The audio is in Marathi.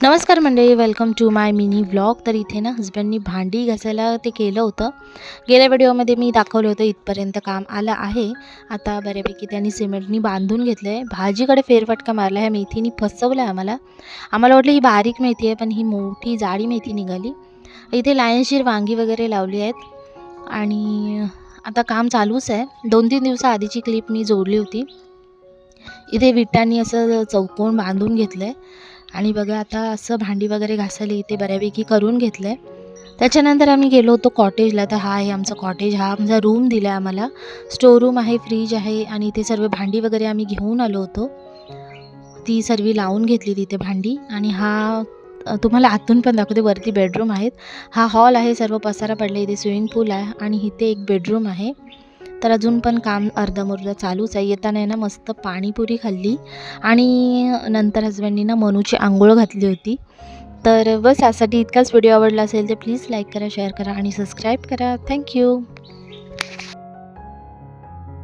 नमस्कार मंडळी, welcome to my mini vlog. तर इथे ना हस्बंडनी भांडी घासायला ते केलं होतं. गेल्या व्हिडिओमध्ये मी दाखवलं होतं इथपर्यंत काम आलं आहे. आता बऱ्यापैकी त्यांनी सिमेंटनी बांधून घेतलं आहे. भाजीकडे फेरफटका मारला. ह्या मेथीनी फसवलं आहे आम्हाला वाटलं ही बारीक मेथी आहे, पण ही मोठी जाडी मेथी निघाली. इथे लायनशीर वांगी वगैरे लावली आहेत आणि आता काम चालूच आहे. 2-3 दिवसाआधीची क्लिप मी जोडली होती. इथे विटांनी असं चौकोन बांधून घेतलं आहे आणि बघा आता असं भांडी वगैरे घासायला इथे बऱ्यापैकी करून घेतलं आहे. त्याच्यानंतर आम्ही गेलो होतो कॉटेजला. तर हा आहे आमचा कॉटेज. हा आमचा रूम दिला आहे आम्हाला. स्टोर रूम आहे, फ्रीज आहे आणि इथे सर्व भांडी वगैरे आम्ही घेऊन आलो होतो. ती सर्व लावून घेतली तिथे भांडी. आणि हा तुम्हाला आतून पण दाखवते. वरती बेडरूम आहेत. हा हॉल आहे, सर्व पसारा पडला. इथे स्विमिंग पूल आहे आणि इथे एक बेडरूम आहे. तर अजून पण काम अर्धमुर्ध चालूच आहे. येताना आहे ना मस्त पाणीपुरी खाल्ली आणि नंतर हस्बंडनी ना मनूची आंघोळ घातली होती. तर बस यासाठी इतकाच व्हिडिओ आवडला असेल तर प्लीज लाईक करा, शेअर करा आणि सबस्क्राईब करा. थँक्यू.